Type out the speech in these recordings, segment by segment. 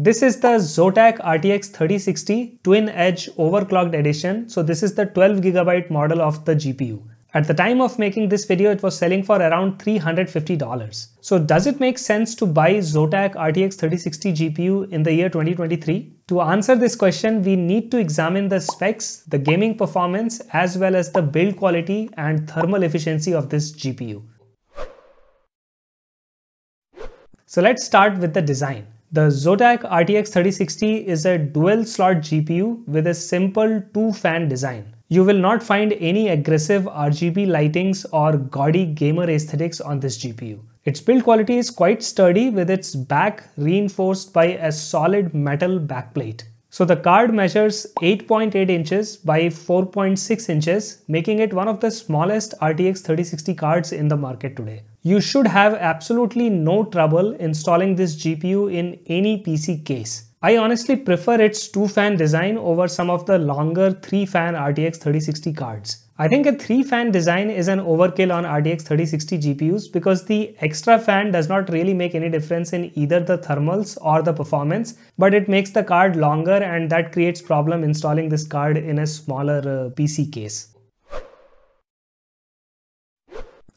This is the Zotac RTX 3060 Twin Edge Overclocked Edition. So this is the 12GB model of the GPU. At the time of making this video, it was selling for around $350. So does it make sense to buy Zotac RTX 3060 GPU in the year 2023? To answer this question, we need to examine the specs, the gaming performance, as well as the build quality and thermal efficiency of this GPU. So let's start with the design. The Zotac RTX 3060 is a dual slot GPU with a simple 2-fan design. You will not find any aggressive RGB lightings or gaudy gamer aesthetics on this GPU. Its build quality is quite sturdy with its back reinforced by a solid metal backplate. So the card measures 8.8 inches by 4.6 inches, making it one of the smallest RTX 3060 cards in the market today. You should have absolutely no trouble installing this GPU in any PC case. I honestly prefer its 2-fan design over some of the longer 3-fan RTX 3060 cards. I think a 3-fan design is an overkill on RTX 3060 GPUs because the extra fan does not really make any difference in either the thermals or the performance, but it makes the card longer and that creates problem installing this card in a smaller PC case.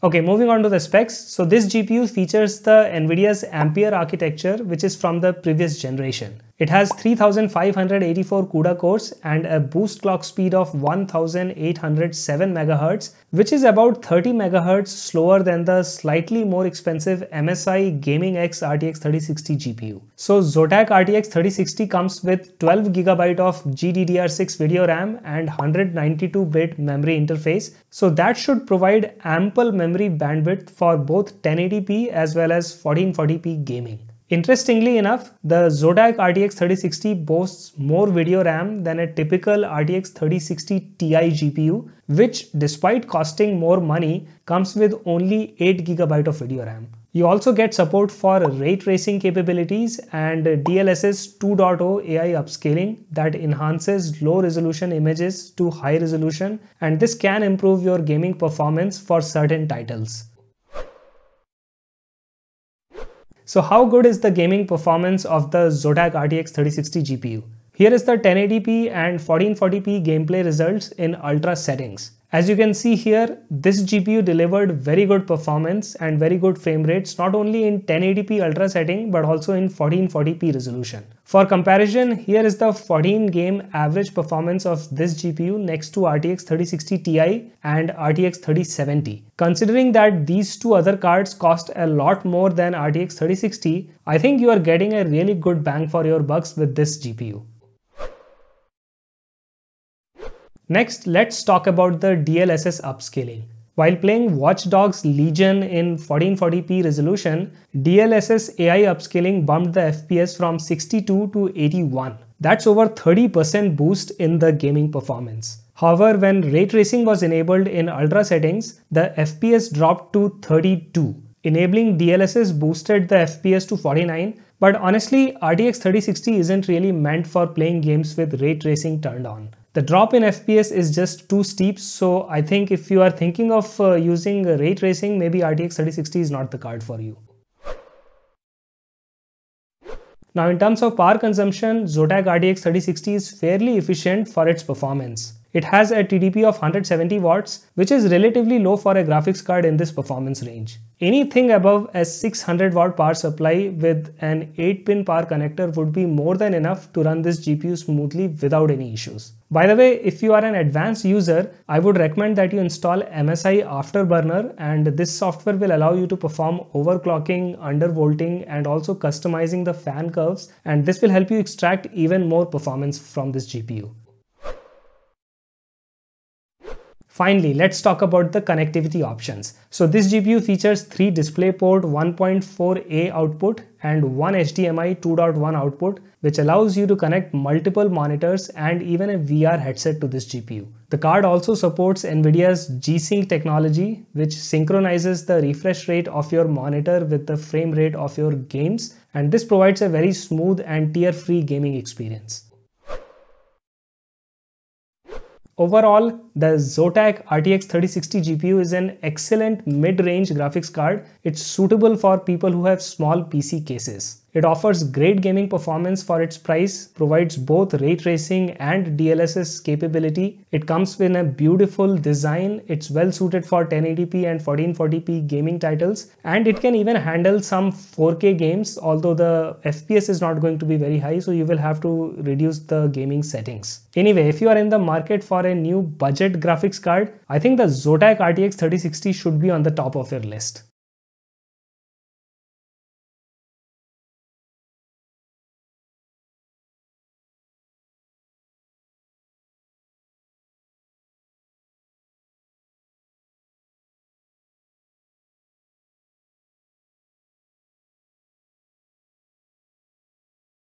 Okay, moving on to the specs. So this GPU features the Nvidia's Ampere architecture, which is from the previous generation. It has 3584 CUDA cores and a boost clock speed of 1807 MHz, which is about 30 MHz slower than the slightly more expensive MSI Gaming X RTX 3060 GPU. So Zotac RTX 3060 comes with 12GB of GDDR6 video RAM and 192-bit memory interface. So that should provide ample memory bandwidth for both 1080p as well as 1440p gaming. Interestingly enough, the Zotac RTX 3060 boasts more video RAM than a typical RTX 3060 Ti GPU, which despite costing more money, comes with only 8GB of video RAM. You also get support for ray tracing capabilities and DLSS 2.0 AI upscaling that enhances low resolution images to high resolution, and this can improve your gaming performance for certain titles. So how good is the gaming performance of the Zotac RTX 3060 GPU? Here is the 1080p and 1440p gameplay results in ultra settings. As you can see here, this GPU delivered very good performance and very good frame rates not only in 1080p ultra setting but also in 1440p resolution. For comparison, here is the 14 game average performance of this GPU next to RTX 3060 Ti and RTX 3070. Considering that these two other cards cost a lot more than RTX 3060, I think you are getting a really good bang for your bucks with this GPU. Next, let's talk about the DLSS upscaling. While playing Watch Dogs Legion in 1440p resolution, DLSS AI upscaling bumped the FPS from 62 to 81. That's over 30% boost in the gaming performance. However, when ray tracing was enabled in ultra settings, the FPS dropped to 32. Enabling DLSS boosted the FPS to 49, but honestly, RTX 3060 isn't really meant for playing games with ray tracing turned on. The drop in FPS is just too steep, so I think if you are thinking of using ray tracing, maybe RTX 3060 is not the card for you. Now in terms of power consumption, Zotac RTX 3060 is fairly efficient for its performance. It has a TDP of 170 watts, which is relatively low for a graphics card in this performance range. Anything above a 600 watt power supply with an 8-pin power connector would be more than enough to run this GPU smoothly without any issues. By the way, if you are an advanced user, I would recommend that you install MSI Afterburner, and this software will allow you to perform overclocking, undervolting, and also customizing the fan curves, and this will help you extract even more performance from this GPU. Finally, let's talk about the connectivity options. So this GPU features 3 DisplayPort 1.4a output and 1 HDMI 2.1 output, which allows you to connect multiple monitors and even a VR headset to this GPU. The card also supports Nvidia's G-Sync technology, which synchronizes the refresh rate of your monitor with the frame rate of your games, and this provides a very smooth and tear-free gaming experience. Overall, the Zotac RTX 3060 GPU is an excellent mid-range graphics card. It's suitable for people who have small PC cases. It offers great gaming performance for its price, provides both ray tracing and DLSS capability. It comes with a beautiful design, it's well suited for 1080p and 1440p gaming titles, and it can even handle some 4K games, although the FPS is not going to be very high, so you will have to reduce the gaming settings. Anyway, if you are in the market for a new budget graphics card, I think the Zotac RTX 3060 should be on the top of your list.